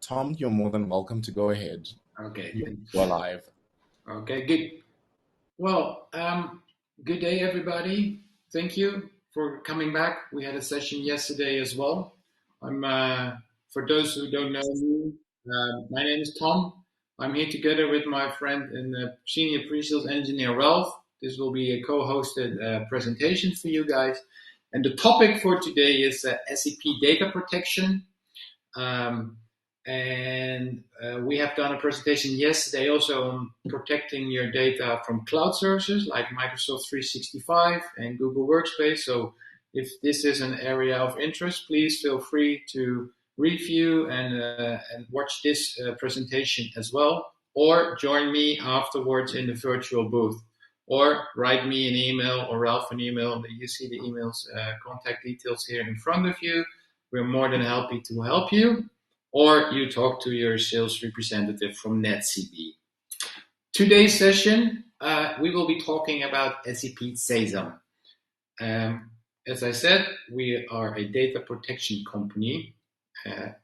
Tom, you're more than welcome to go ahead. Okay. You're live. Okay, good. Well, good day, everybody. Thank you for coming back. We had a session yesterday as well. I'm For those who don't know me, my name is Tom. I'm here together with my friend and senior pre-sales engineer Ralph. This will be a co-hosted presentation for you guys. And the topic for today is SAP data protection. We have done a presentation yesterday also on protecting your data from cloud services like Microsoft 365 and Google Workspace. So if this is an area of interest, please feel free to review and watch this presentation as well, or join me afterwards in the virtual booth, or write me an email or Ralph an email. You see the emails, contact details here in front of you. We're more than happy to help you, or you talk to your sales representative from NETCB. Today's session, we will be talking about SAP sesam. As I said, we are a data protection company.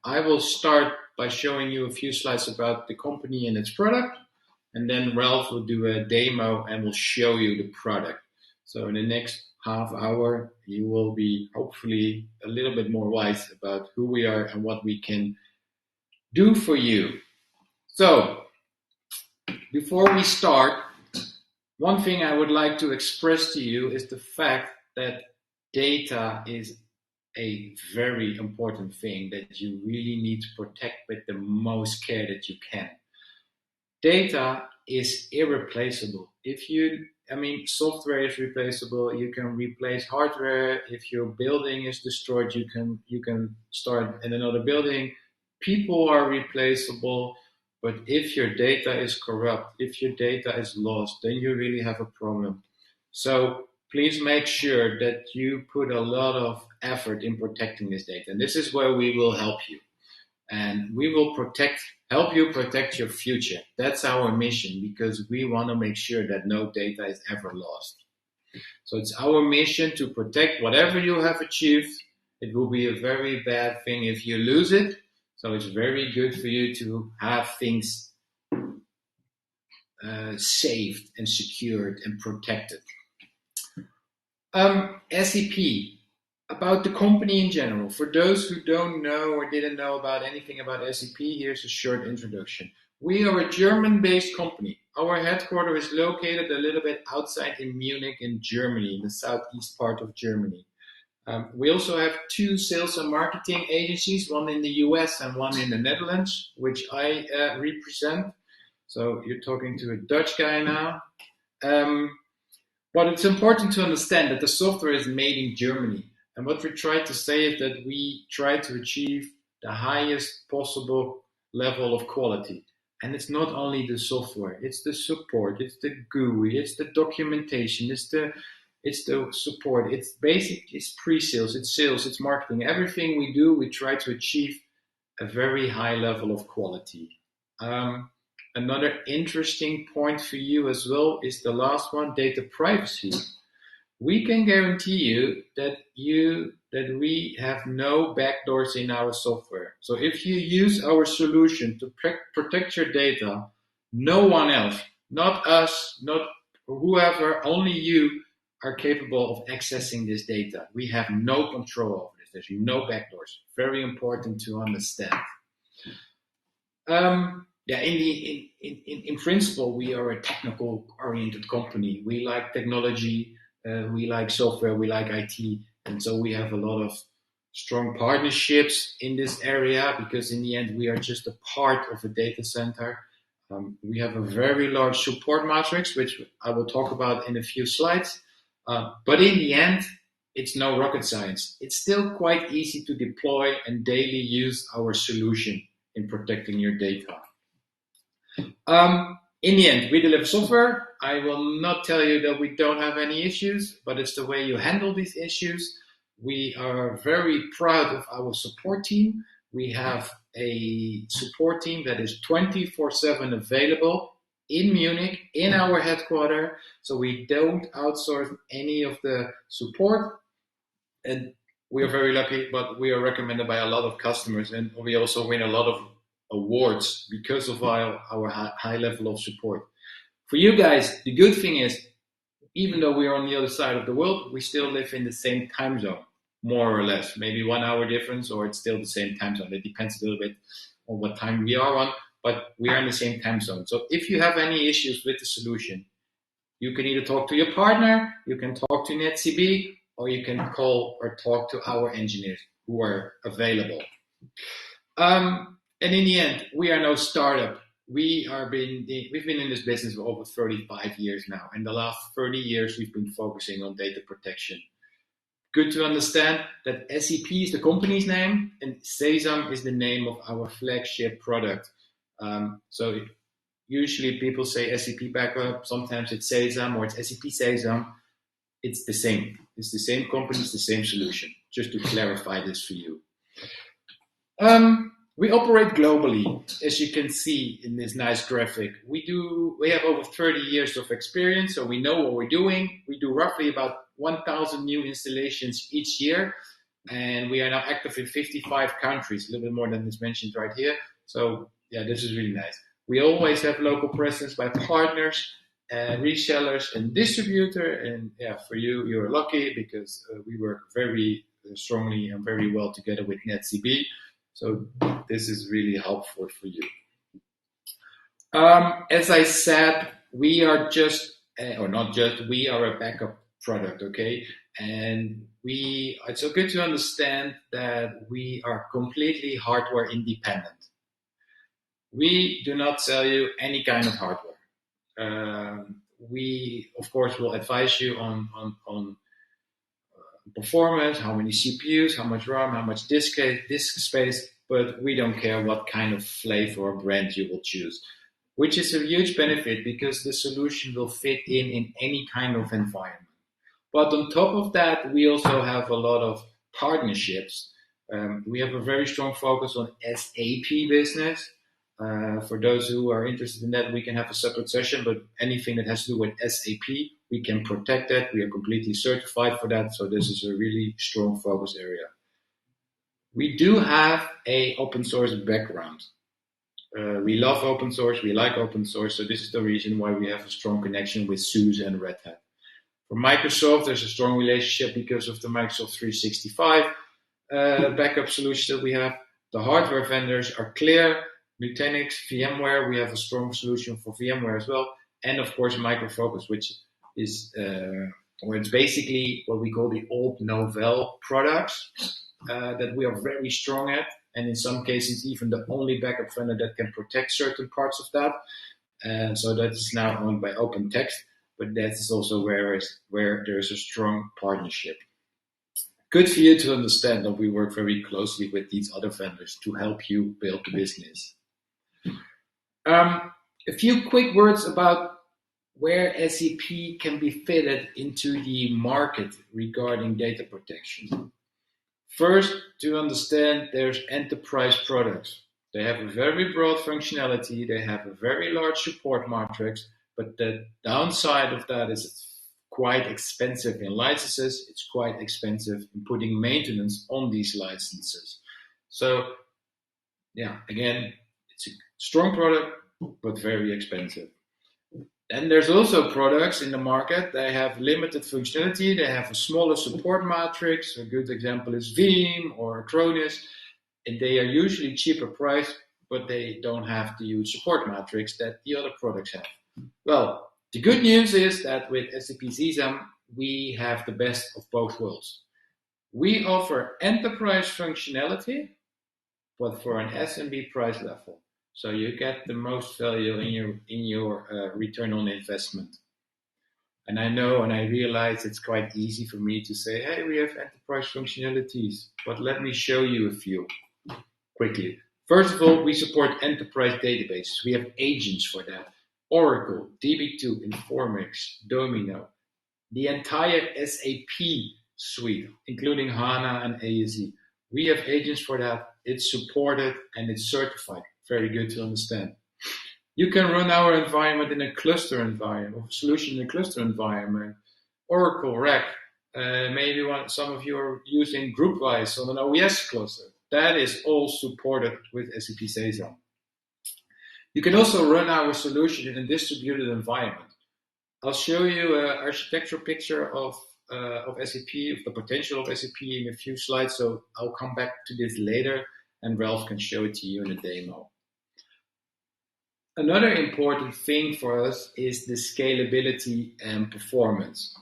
I will start by showing you a few slides about the company and its product, and then Ralph will do a demo and will show you the product. So in the next half hour, you will be hopefully a little bit more wise about who we are and what we can do for you. So before we start, one thing I would like to express to you is the fact that data is a very important thing that you really need to protect with the most care that you can. Data is irreplaceable. Software is replaceable. You can replace hardware. If your building is destroyed, you can start in another building. People are replaceable, but if your data is corrupt, if your data is lost, then you really have a problem. So please make sure that you put a lot of effort in protecting this data. And this is where we will help you. And we will help you protect your future. That's our mission, because we want to make sure that no data is ever lost. So it's our mission to protect whatever you have achieved. It will be a very bad thing if you lose it. So it's very good for you to have things saved and secured and protected. SAP, about the company in general. For those who don't know or didn't know about anything about SAP, here's a short introduction. We are a German-based company. Our headquarters is located a little bit outside in Munich in Germany, in the southeast part of Germany. We also have two sales and marketing agencies, one in the US and one in the Netherlands, which I represent. So you're talking to a Dutch guy now. But it's important to understand that the software is made in Germany. And what we try to say is that we try to achieve the highest possible level of quality. And it's not only the software, it's the support, it's the GUI, it's the documentation, it's the support, it's pre-sales, it's sales, it's marketing. Everything we do, we try to achieve a very high level of quality. Another interesting point for you as well is the last one, data privacy. We can guarantee you that we have no backdoors in our software. So if you use our solution to protect your data, no one else, not us, not whoever, only you are capable of accessing this data. We have no control over this. There's no backdoors. Very important to understand. In principle, we are a technical-oriented company. We like technology, we like software, we like IT, and so we have a lot of strong partnerships in this area, because in the end, we are just a part of a data center. We have a very large support matrix, which I will talk about in a few slides. But in the end, it's no rocket science. It's still quite easy to deploy and daily use our solution in protecting your data. In the end, we deliver software. I will not tell you that we don't have any issues, but it's the way you handle these issues. We are very proud of our support team. We have a support team that is 24/7 available in Munich, in our headquarters. So we don't outsource any of the support. And we are very lucky, but we are recommended by a lot of customers, and we also win a lot awards because of our high level of support. For you guys, the good thing is, even though we are on the other side of the world, we still live in the same time zone, more or less. Maybe 1 hour difference, or it's still the same time zone. It depends a little bit on what time we are on, but we are in the same time zone. So if you have any issues with the solution, you can either talk to your partner, you can talk to NETCB, or you can call or talk to our engineers who are available. And in the end, we are no startup. We've been in this business for over 35 years now. And the last 30 years, we've been focusing on data protection. Good to understand that SAP is the company's name and Sesam is the name of our flagship product. So usually people say SAP backup, sometimes it's Sesam or it's SAP Sesam. It's the same. It's the same company, it's the same solution. Just to clarify this for you. We operate globally, as you can see in this nice graphic. We have over 30 years of experience, so we know what we're doing. We do roughly about 1,000 new installations each year, and we are now active in 55 countries, a little bit more than is mentioned right here. So yeah, this is really nice. We always have local presence by partners, resellers, and distributor. And yeah, for you, you're lucky because we work very strongly and very well together with NETCB. So this is really helpful for you. As I said, we are we are a backup product, okay? And it's so good to understand that we are completely hardware independent. We do not sell you any kind of hardware. We, of course, will advise you on performance, how many CPUs, how much RAM, how much disk space, but we don't care what kind of flavor or brand you will choose, which is a huge benefit because the solution will fit in any kind of environment. But on top of that, we also have a lot of partnerships. We have a very strong focus on SAP business. For those who are interested in that, we can have a separate session, but anything that has to do with SAP, we can protect that. We are completely certified for that, so this is a really strong focus area. We do have an open source background. We love open source, we like open source, so this is the reason why we have a strong connection with SUSE and Red Hat. For Microsoft, there's a strong relationship because of the Microsoft 365 backup solution that we have. The hardware vendors are clear. Nutanix, VMware, we have a strong solution for VMware as well. And of course, Micro Focus, which is where it's basically what we call the old Novell products that we are very strong at. And in some cases, even the only backup vendor that can protect certain parts of that. So that is now owned by OpenText, but that is also where there's a strong partnership. Good for you to understand that we work very closely with these other vendors to help you build the business. A few quick words about where SAP can be fitted into the market regarding data protection. First, to understand there's enterprise products. They have a very broad functionality, they have a very large support matrix, but the downside of that is it's quite expensive in licenses, it's quite expensive in putting maintenance on these licenses. So, yeah, again, it's a strong product, but very expensive. And there's also products in the market, they have limited functionality, they have a smaller support matrix, a good example is Veeam or Acronis, and they are usually cheaper priced, but they don't have the huge support matrix that the other products have. Well, the good news is that with SAP Sesam, we have the best of both worlds. We offer enterprise functionality, but for an SMB price level. So you get the most value in your return on investment. And I know and I realize it's quite easy for me to say, hey, we have enterprise functionalities, but let me show you a few quickly. First of all, we support enterprise databases. We have agents for that. Oracle, DB2, Informix, Domino, the entire SAP suite, including HANA and ASE. We have agents for that. It's supported and it's certified. Very good to understand. You can run our environment in a cluster environment, or solution in a cluster environment. Oracle RAC, maybe some of you are using GroupWise on an OES cluster. That is all supported with SAP Sesam. You can also run our solution in a distributed environment. I'll show you an architectural picture of SAP, of the potential of SAP in a few slides, so I'll come back to this later, and Ralf can show it to you in a demo. Another important thing for us is the scalability and performance.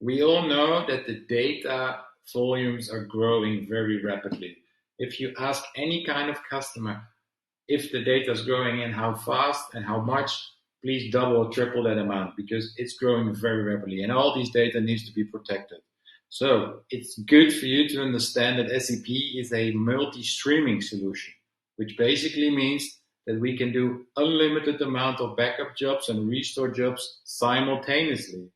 We all know that the data volumes are growing very rapidly. If you ask any kind of customer if the data is growing and how fast and how much, please double or triple that amount, because it's growing very rapidly and all these data needs to be protected. So it's good for you to understand that SAP is a multi-streaming solution, which basically means that we can do unlimited amount of backup jobs and restore jobs simultaneously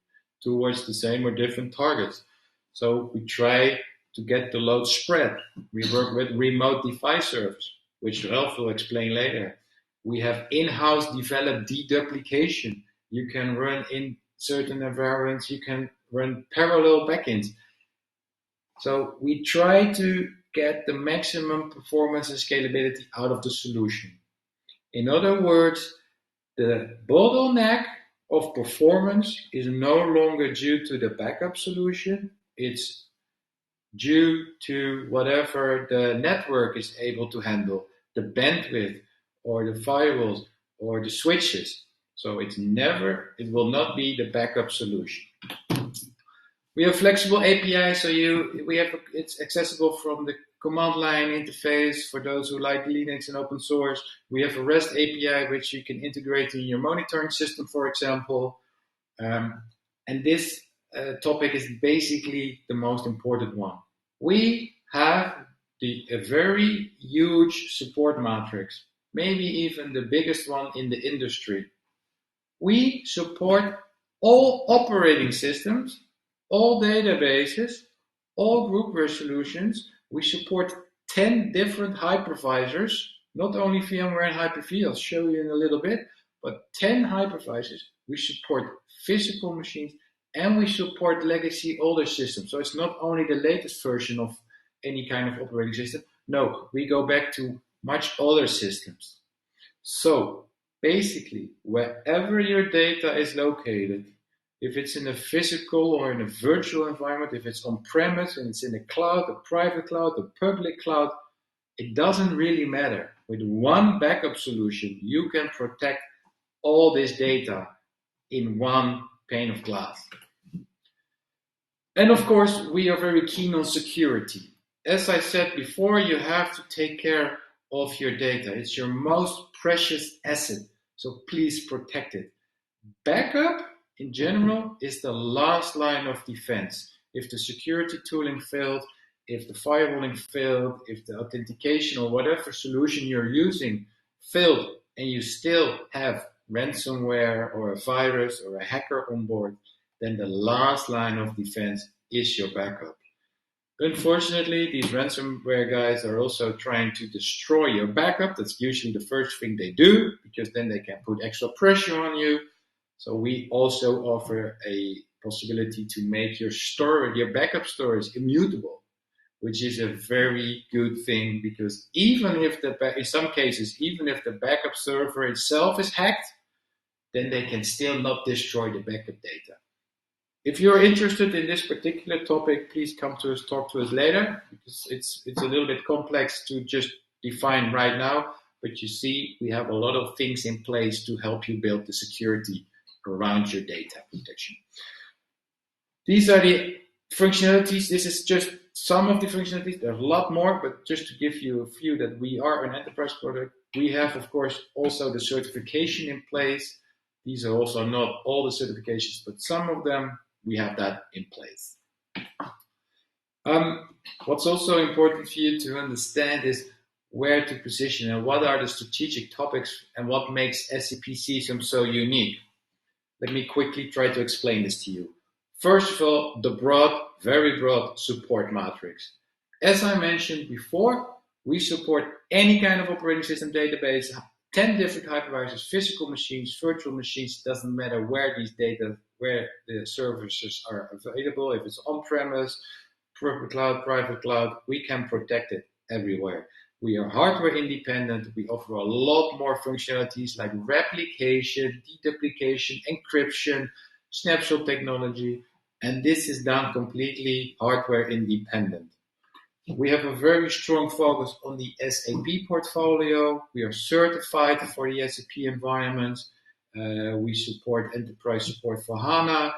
towards the same or different targets. So we try to get the load spread. We work with remote device servers, which Ralf will explain later. We have in-house developed deduplication. You can run in certain environments, you can run parallel backends. So we try to get the maximum performance and scalability out of the solution. In other words, the bottleneck of performance is no longer due to the backup solution. It's due to whatever the network is able to handle, the bandwidth or the firewalls or the switches. So it will not be the backup solution. We have flexible API, so it's accessible from the command line interface for those who like Linux and open source. We have a REST API which you can integrate in your monitoring system, for example. And this topic is basically the most important one. We have a very huge support matrix, maybe even the biggest one in the industry. We support all operating systems, all databases, all groupware solutions. We support 10 different hypervisors, not only VMware and Hyper-V, I'll show you in a little bit, but 10 hypervisors. We support physical machines and we support legacy older systems. So it's not only the latest version of any kind of operating system. No, we go back to much older systems. So basically, wherever your data is located, if it's in a physical or in a virtual environment, if it's on-premise and it's in a cloud, a private cloud, a public cloud, it doesn't really matter. With one backup solution, you can protect all this data in one pane of glass. And of course, we are very keen on security. As I said before, you have to take care of your data. It's your most precious asset, so please protect it. Backup, in general, is the last line of defense. If the security tooling failed, if the firewalling failed, if the authentication or whatever solution you're using failed, and you still have ransomware or a virus or a hacker on board, then the last line of defense is your backup. Unfortunately, these ransomware guys are also trying to destroy your backup. That's usually the first thing they do, because then they can put extra pressure on you. So we also offer a possibility to make your storage, your backup storage, immutable, which is a very good thing, because even if in some cases, even if the backup server itself is hacked, then they can still not destroy the backup data. If you're interested in this particular topic, please come to us, talk to us later, because it's a little bit complex to just define right now. But you see, we have a lot of things in place to help you build the security around your data protection. These are the functionalities. This is just some of the functionalities. There's a lot more, but just to give you a few, that we are an enterprise product. We have, of course, also the certification in place. These are also not all the certifications, but some of them, we have that in place. What's also important for you to understand is where to position and what are the strategic topics and what makes SAP sesam so unique. Let me quickly try to explain this to you. First of all, the very broad support matrix. As I mentioned before, we support any kind of operating system database, 10 different hypervisors, physical machines, virtual machines, doesn't matter where where the services are available, if it's on-premise, public cloud, private cloud, we can protect it everywhere. We are hardware independent. We offer a lot more functionalities like replication, deduplication, encryption, snapshot technology, and this is done completely hardware independent. We have a very strong focus on the SAP portfolio. We are certified for the SAP environments. We support enterprise support for HANA.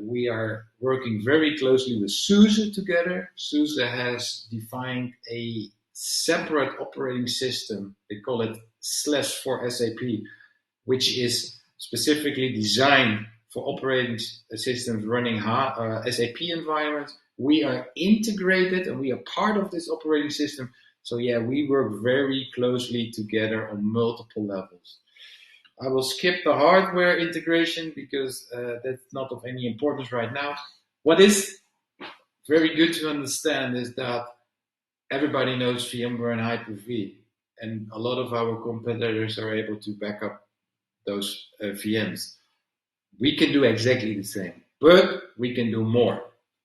We are working very closely with SUSE together. SUSE has defined a separate operating system. They call it / for SAP, which is specifically designed for operating systems running SAP environments. We are integrated and we are part of this operating system. So yeah, we work very closely together on multiple levels. I will skip the hardware integration because that's not of any importance right now. What is very good to understand is that everybody knows VMware and Hyper-V, and a lot of our competitors are able to back up those VMs. We can do exactly the same, but we can do more.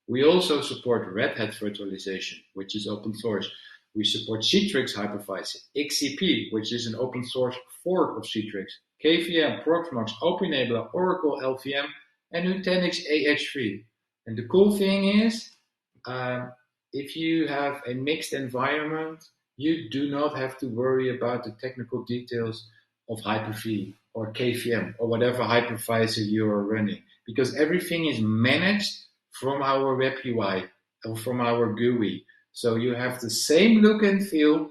We also support Red Hat virtualization, which is open source. We support Citrix hypervisor, XCP, which is an open source fork of Citrix, KVM, Proxmox, OpenEnabler, Oracle LVM, and Nutanix AH3. And the cool thing is, if you have a mixed environment, you do not have to worry about the technical details of Hyper-V or KVM or whatever hypervisor you are running, because everything is managed from our web UI or from our GUI. So you have the same look and feel,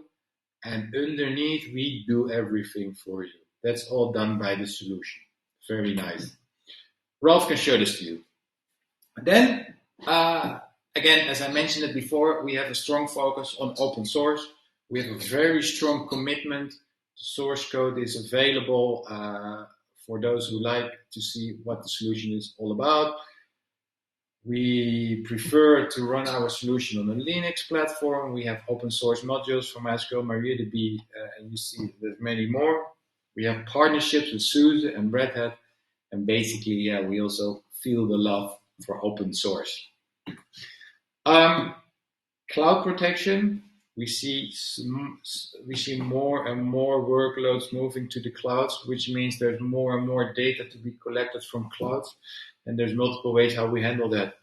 and underneath we do everything for you. That's all done by the solution. Very nice. Ralf can show this to you. Then, again, as I mentioned it before, we have a strong focus on open source. We have a very strong commitment. The source code is available for those who like to see what the solution is all about. We prefer to run our solution on a Linux platform. We have open source modules from MySQL, MariaDB, and you see there's many more. We have partnerships with SUSE and Red Hat, and basically, yeah, we also feel the love for open source. Cloud protection. We see more and more workloads moving to the clouds, which means there's more and more data to be collected from clouds. And there's multiple ways how we handle that.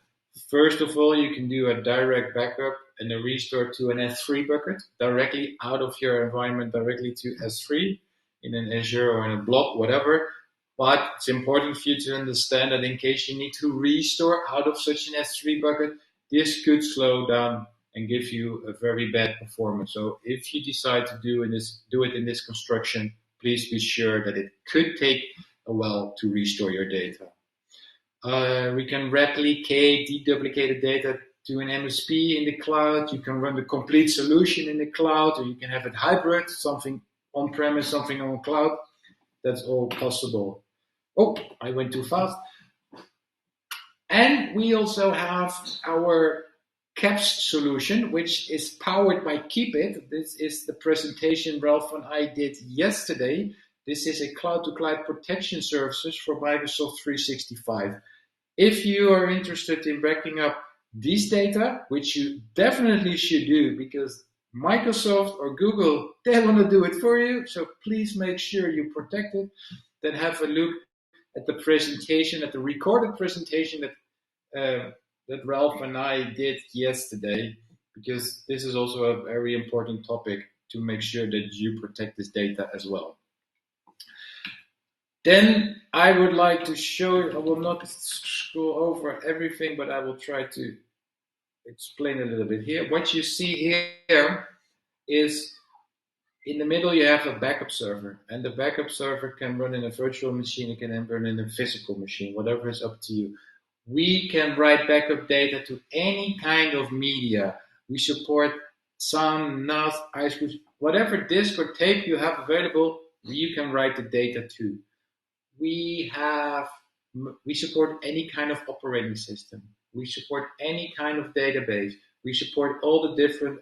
First of all, you can do a direct backup and a restore to an S3 bucket directly out of your environment, directly to S3 in an Azure or in a blob, whatever. But it's important for you to understand that in case you need to restore out of such an S3 bucket, this could slow down and give you a very bad performance. So if you decide to do it in this construction, please be sure that it could take a while to restore your data. We can replicate deduplicated data to an MSP in the cloud. You can run the complete solution in the cloud, or you can have it hybrid, something on-premise, something on cloud. That's all possible. Oh, I went too fast. And we also have our CAPS solution, which is powered by Keepit. This is the presentation Ralf and I did yesterday. This is a cloud-to-cloud protection services for Microsoft 365. If you are interested in backing up these data, which you definitely should do because Microsoft or Google, they want to do it for you. So please make sure you protect it. Then have a look at the presentation, at the recorded presentation that Ralf and I did yesterday, because this is also a very important topic to make sure that you protect this data as well. Then I would like to show, I will not go over everything, but I will try to explain a little bit here. What you see here is in the middle you have a backup server, and the backup server can run in a virtual machine, it can run in a physical machine, whatever is up to you. We can write backup data to any kind of media. We support sound, NAS, iSCSI, whatever disk or tape you have available, you can write the data to. We support any kind of operating system. We support any kind of database. We support all the different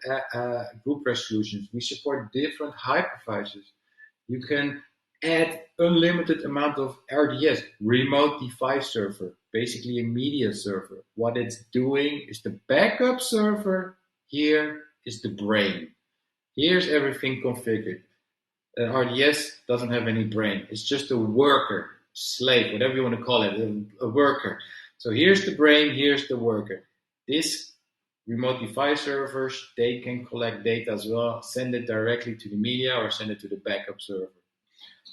group resolutions. We support different hypervisors. You can add unlimited amount of RDS, remote device server, basically a media server. What it's doing is the backup server here is the brain. Here's everything configured. RDS doesn't have any brain. It's just a worker, slave, whatever you want to call it, a worker. So here's the brain, here's the worker. This remote device servers, they can collect data as well, send it directly to the media or send it to the backup server.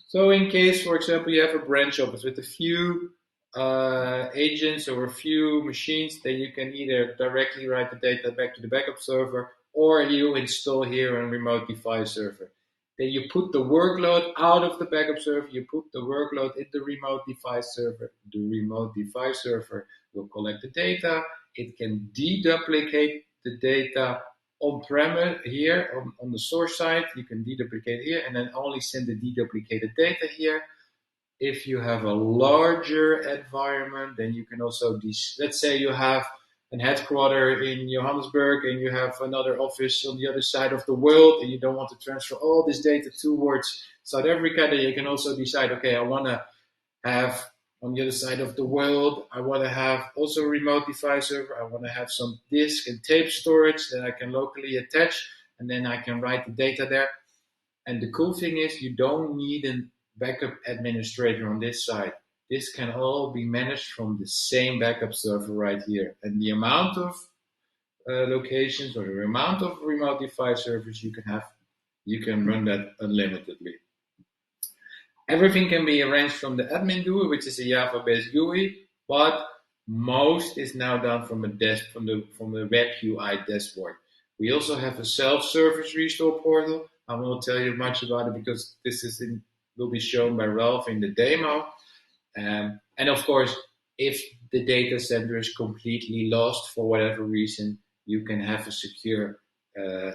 So in case, for example, you have a branch office with a few agents or a few machines, then you can either directly write the data back to the backup server or you install here a remote device server. Then you put the workload out of the backup server, you put the workload in the remote device server. The remote device server will collect the data. It can deduplicate the data on-premise here on the source side. You can deduplicate here and then only send the deduplicated data here. If you have a larger environment, then you can also, let's say you have an headquarter in Johannesburg and you have another office on the other side of the world and you don't want to transfer all this data towards South Africa, then you can also decide, okay, I want to have on the other side of the world, I want to have also a remote device server. I want to have some disk and tape storage that I can locally attach, and then I can write the data there. And the cool thing is you don't need a backup administrator on this side. This can all be managed from the same backup server right here. And the amount of locations or the amount of remote device servers you can have, you can run that unlimitedly. Everything can be arranged from the admin GUI, which is a Java-based GUI, but most is now done from the web UI dashboard. We also have a self-service restore portal. I won't tell you much about it because this will be shown by Ralf in the demo. And of course, if the data center is completely lost for whatever reason, you can have a secure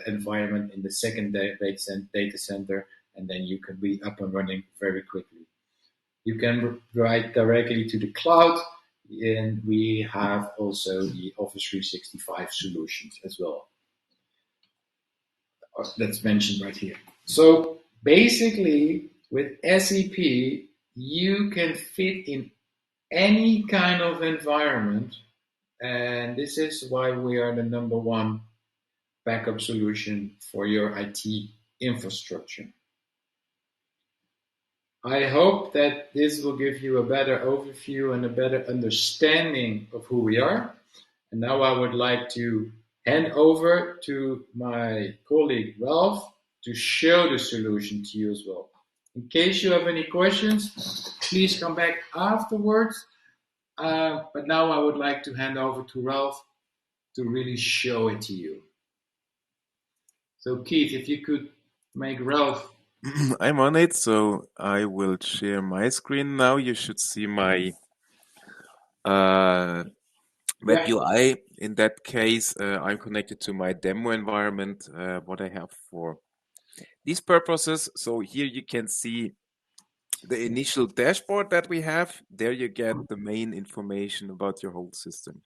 environment in the second data center, and then you can be up and running very quickly. You can write directly to the cloud, and we have also the Office 365 solutions as well. That's mentioned right here. So basically, with SAP, you can fit in any kind of environment, and this is why we are the number one backup solution for your IT infrastructure. I hope that this will give you a better overview and a better understanding of who we are. And now I would like to hand over to my colleague Ralf to show the solution to you as well. In case you have any questions, please come back afterwards. But now I would like to hand over to Ralf to really show it to you. So Keith, if you could make Ralf. I'm on it, so I will share my screen now. You should see my web UI. In that case, I'm connected to my demo environment, what I have for these purposes. So here you can see the initial dashboard that we have. There you get the main information about your whole system.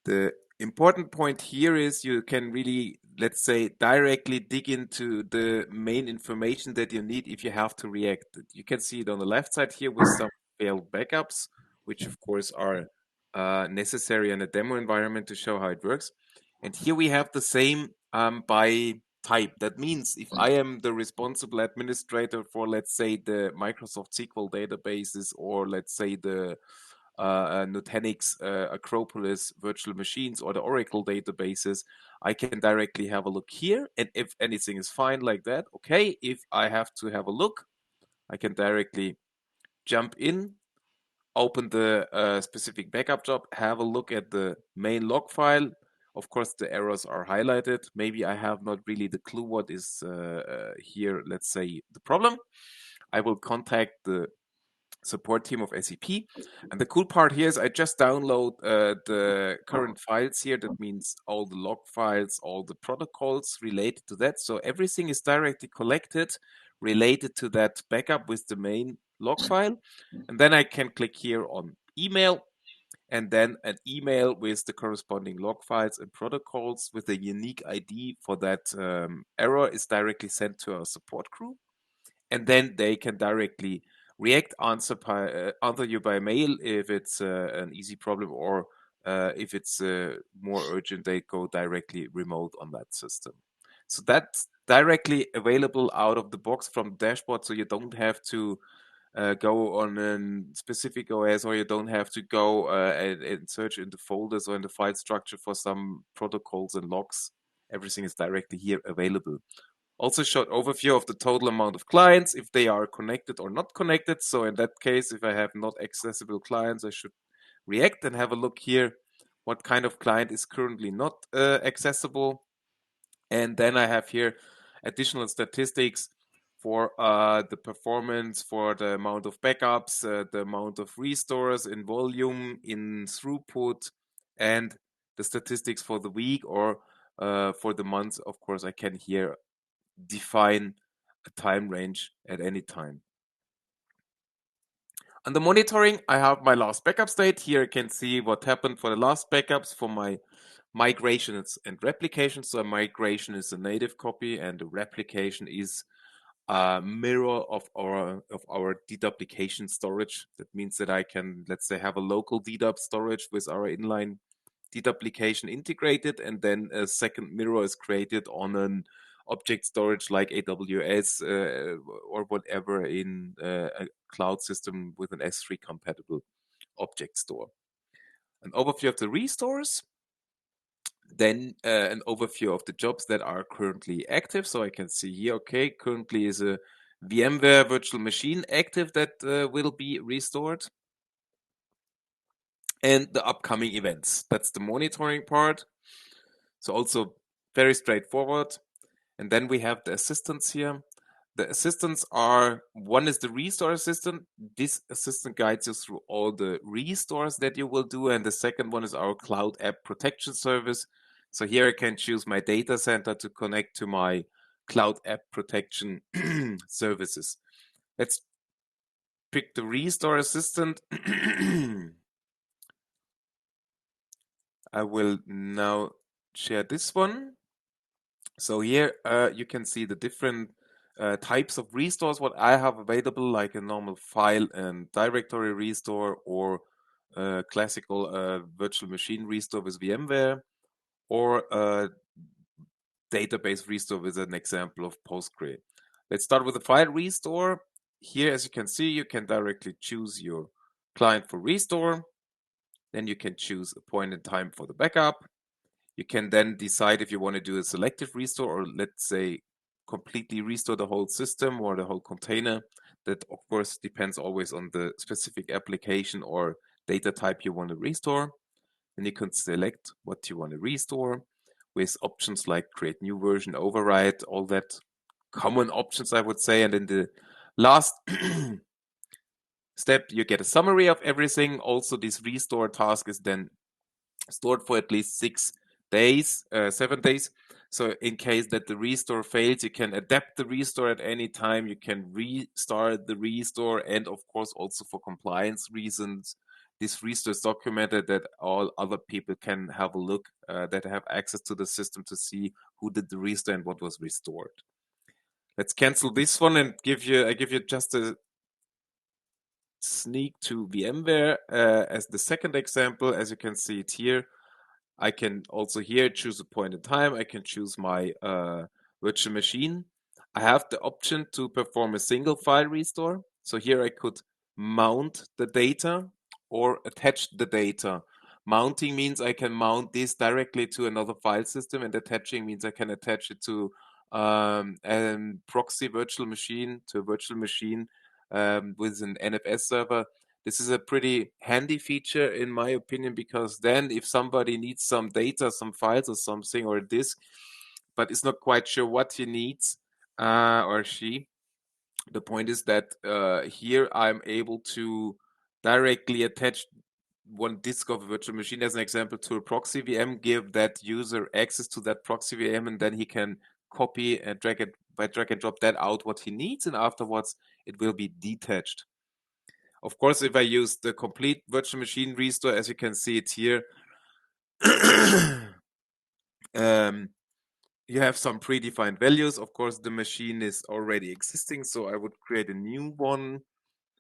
The important point here is you can really, let's say, directly dig into the main information that you need if you have to react. You can see it on the left side here with some failed backups, which of course are necessary in a demo environment to show how it works. And here we have the same by type. That means if I am the responsible administrator for, let's say, the Microsoft SQL databases, or let's say the Nutanix Acropolis virtual machines or the Oracle databases, I can directly have a look here. And if anything is fine like that, okay. If I have to have a look, I can directly jump in, open the specific backup job, have a look at the main log file. Of course, the errors are highlighted. Maybe I have not really the clue what is here, let's say, the problem. I will contact the support team of SAP. And the cool part here is I just download the current files here. That means all the log files, all the protocols related to that. So everything is directly collected related to that backup with the main log file. And then I can click here on email, and then an email with the corresponding log files and protocols with a unique ID for that error is directly sent to our support crew. And then they can directly react, answer you by mail if it's an easy problem, or if it's more urgent, they go directly remote on that system. So that's directly available out of the box from the dashboard. So you don't have to go on a specific OS, or you don't have to go and search in the folders or in the file structure for some protocols and logs. Everything is directly here available. Also short overview of the total amount of clients, if they are connected or not connected. So in that case, if I have not accessible clients, I should react and have a look here what kind of client is currently not accessible. And then I have here additional statistics for the performance, for the amount of backups, the amount of restores in volume, in throughput, and the statistics for the week or for the month. Of course, I can here define a time range at any time. Under monitoring, I have my last backup state. Here I can see what happened for the last backups for my migrations and replications. So a migration is a native copy and a replication is a mirror of our deduplication storage. That means that I can, let's say, have a local dedup storage with our inline deduplication integrated, and then a second mirror is created on an object storage like AWS or whatever in a cloud system with an S3 compatible object store. An overview of the restores, then an overview of the jobs that are currently active. So I can see here, okay, currently is a VMware virtual machine active that will be restored. And the upcoming events. That's the monitoring part. So also very straightforward. And then we have the assistants here. The assistants are, one is the restore assistant. This assistant guides you through all the restores that you will do. And the second one is our cloud app protection service. So here I can choose my data center to connect to my cloud app protection services. Let's pick the restore assistant. I will now share this one. So here you can see the different types of restores, what I have available, like a normal file and directory restore, or classical virtual machine restore with VMware, or database restore with an example of Postgre. Let's start with the file restore. Here, as you can see, you can directly choose your client for restore. Then you can choose a point in time for the backup. You can then decide if you want to do a selective restore, or let's say completely restore the whole system or the whole container. That of course depends always on the specific application or data type you want to restore. Then you can select what you want to restore with options like create new version, override, all that common options, I would say. And in the last step, you get a summary of everything. Also, this restore task is then stored for at least 6 days, 7 days. So in case that the restore fails, you can adapt the restore at any time. You can restart the restore. And of course, also for compliance reasons, this restore is documented that all other people can have a look, that have access to the system to see who did the restore and what was restored. Let's cancel this one and I give you just a sneak to VMware as the second example. As you can see it here, I can also here choose a point in time. I can choose my virtual machine. I have the option to perform a single file restore. So here I could mount the data or attach the data. Mounting means I can mount this directly to another file system, and attaching means I can attach it to a proxy virtual machine, to a virtual machine with an NFS server. This is a pretty handy feature in my opinion, because then if somebody needs some data, some files or something, or a disk, but is not quite sure what he needs, or she, the point is that here I'm able to directly attach one disk of a virtual machine, as an example, to a proxy VM, give that user access to that proxy VM, and then he can copy and drag and drop that out what he needs, and afterwards it will be detached. Of course, if I use the complete virtual machine restore, as you can see it here, you have some predefined values. Of course, the machine is already existing, so I would create a new one.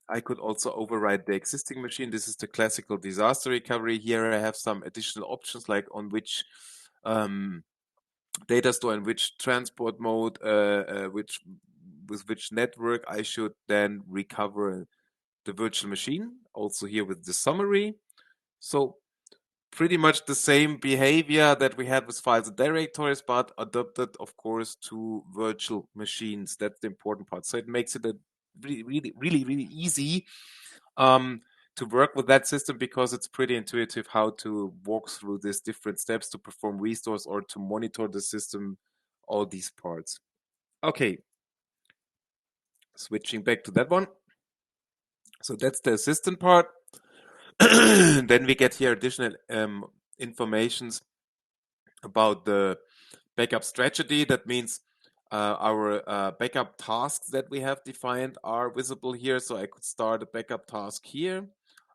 I could also override the existing machine. This is the classical disaster recovery. Here I have some additional options, like on which data store and which transport mode, with which network I should then recover the virtual machine. Also here with the summary. So pretty much the same behavior that we had with files and directories, but adapted, of course, to virtual machines. That's the important part. So it makes it a really easy to work with that system, because it's pretty intuitive how to walk through these different steps to perform restores or to monitor the system, all these parts. Okay, switching back to that one. So that's the assistant part. Then we get here additional informations about the backup strategy. That means our backup tasks that we have defined are visible here. So I could start a backup task here.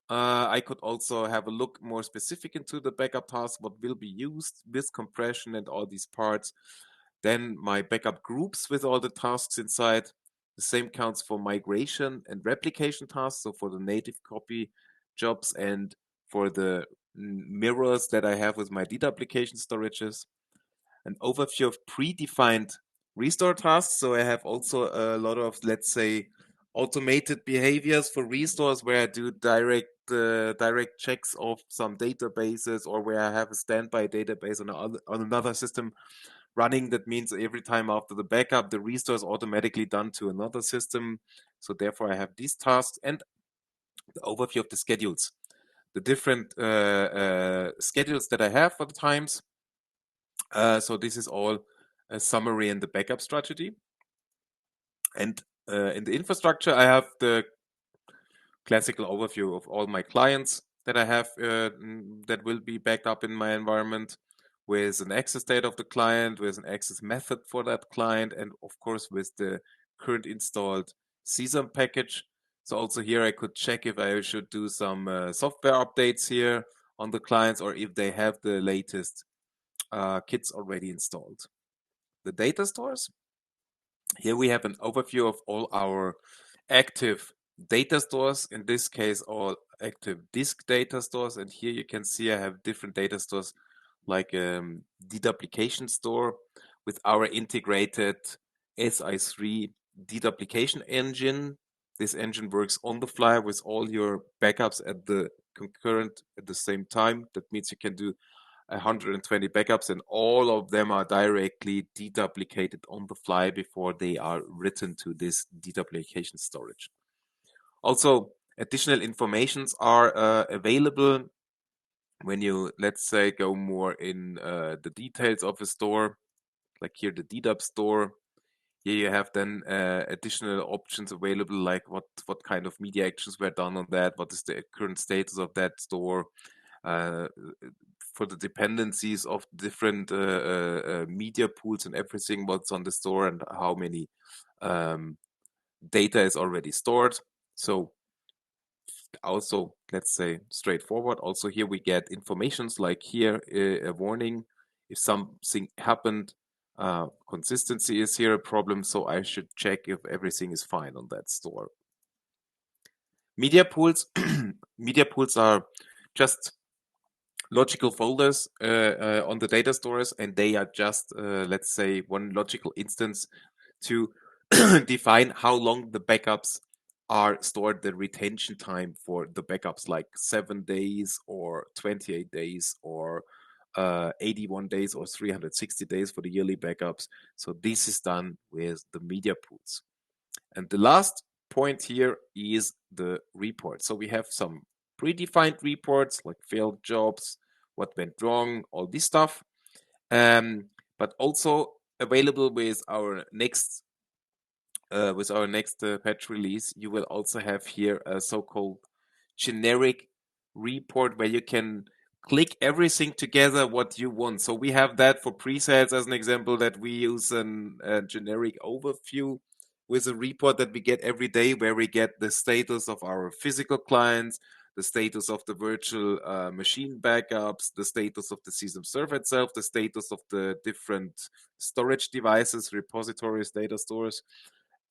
I could also have a look more specific into the backup task, what will be used with compression and all these parts. Then my backup groups with all the tasks inside. The same counts for migration and replication tasks, so for the native copy jobs and for the mirrors that I have with my deduplication storages. An overview of predefined restore tasks. So I have also a lot of, let's say, automated behaviors for restores where I do direct checks of some databases, or where I have a standby database on another system running. That means every time after the backup, the restore is automatically done to another system. So therefore I have these tasks, and the overview of the schedules, the different schedules that I have for the times. So this is all a summary in the backup strategy. And in the infrastructure, I have the classical overview of all my clients that I have that will be backed up in my environment, with an access date of the client, with an access method for that client, and of course with the current installed sesam package. So also here I could check if I should do some software updates here on the clients, or if they have the latest kits already installed. The data stores. Here we have an overview of all our active data stores, in this case all active disk data stores, and here you can see I have different data stores, like deduplication store with our integrated SI3 deduplication engine. This engine works on the fly with all your backups at the same time. That means you can do 120 backups, and all of them are directly deduplicated on the fly before they are written to this deduplication storage. Also, additional informations are available when you, let's say, go more in the details of a store, like here the dedup store. Here you have then additional options available, like what kind of media actions were done on that, what is the current status of that store, for the dependencies of different media pools and everything, what's on the store and how many data is already stored. So also, let's say, straightforward. Also here we get informations like here a warning if something happened. Consistency is here a problem, so I should check if everything is fine on that store. Media pools. Media pools are just logical folders on the data stores, and they are just, let's say, one logical instance to define how long the backups are stored, the retention time for the backups, like 7 days or 28 days or 81 days or 360 days for the yearly backups. So this is done with the media pools. And the last point here is the report. So we have some predefined reports like failed jobs, what went wrong, all this stuff. But also available with our next patch release, you will also have here a so-called generic report where you can click everything together what you want. So we have that for presales as an example, that we use a generic overview with a report that we get every day, where we get the status of our physical clients, the status of the virtual machine backups, the status of the sesam server itself, the status of the different storage devices, repositories, data stores,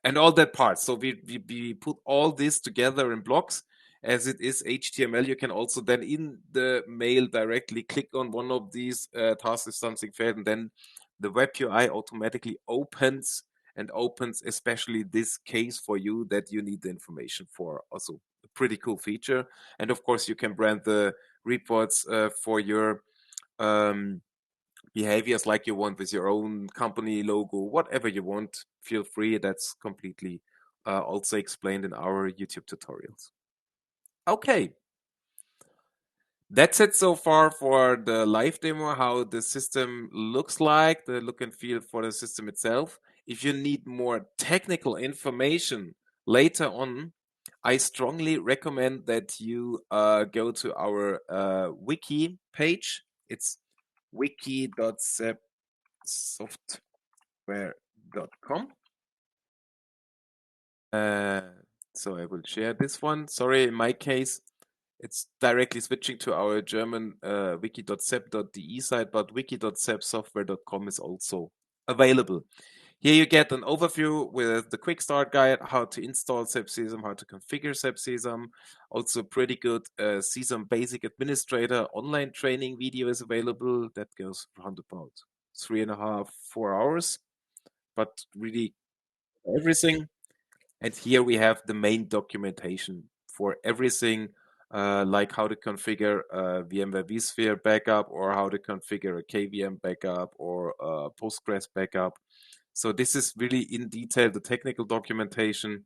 and all that part. So we put all this together in blocks. As it is HTML, you can also then in the mail directly click on one of these tasks if something failed, and then the web UI automatically opens especially this case for you that you need the information for. Also a pretty cool feature. And of course, you can brand the reports for your behaviors like you want with your own company logo, whatever you want. Feel free. That's completely also explained in our YouTube tutorials. Okay. That's it so far for the live demo, how the system looks like, the look and feel for the system itself. If you need more technical information later on, I strongly recommend that you go to our wiki page. It's wiki.sepsoftware.com. So I will share this one. Sorry, in my case, it's directly switching to our German wiki.sep.de site, but wiki.sepsoftware.com is also available. Here you get an overview with the quick start guide, how to install sesam, how to configure sesam. Also pretty good sesam basic administrator online training video is available. That goes around about 3.5, 4 hours, but really everything. And here we have the main documentation for everything, like how to configure a VMware vSphere backup, or how to configure a KVM backup, or a Postgres backup. So this is really in detail the technical documentation,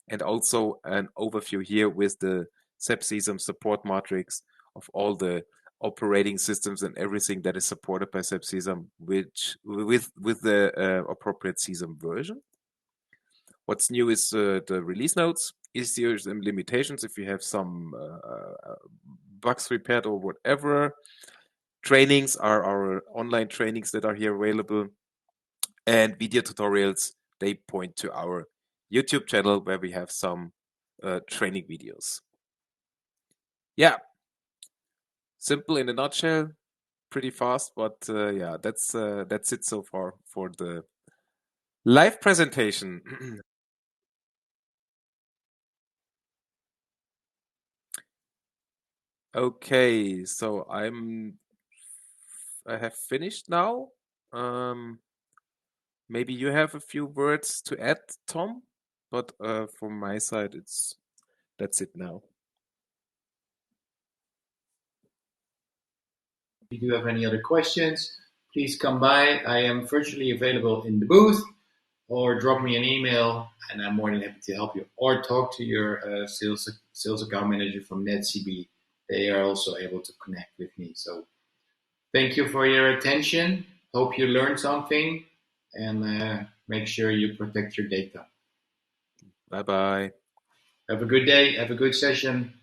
and also an overview here with the sesam support matrix of all the operating systems and everything that is supported by sesam, which with the appropriate sesam version. What's new is the release notes, issues and limitations if you have some bugs repaired or whatever. Trainings are our online trainings that are here available. And video tutorials, they point to our YouTube channel where we have some training videos. Yeah, simple in a nutshell, pretty fast, but yeah, that's it so far for the live presentation. Okay, so I have finished now. Maybe you have a few words to add, Tom, but from my side, that's it now. If you do have any other questions, please come by. I am virtually available in the booth, or drop me an email, and I'm more than happy to help you. Or talk to your sales account manager from NETCB. They are also able to connect with me. So thank you for your attention. Hope you learned something, and make sure you protect your data. Bye-bye. Have a good day. Have a good session.